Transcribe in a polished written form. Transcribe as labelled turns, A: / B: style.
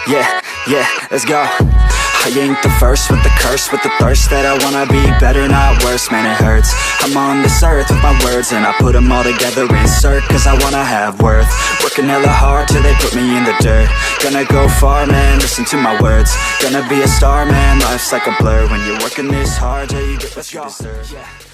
A: Yeah, yeah, let's go. I ain't the first with the curse, with the thirst that I wanna be better, not worse, man it hurts. I'm on this earth with my words and I put them all together, insert, cause I wanna have worth. Working hella hard till they put me in the dirt. Gonna go far, man, listen to my words. Gonna be a star, man, life's like a blur. When you're working this hard, yeah, you get what you deserve.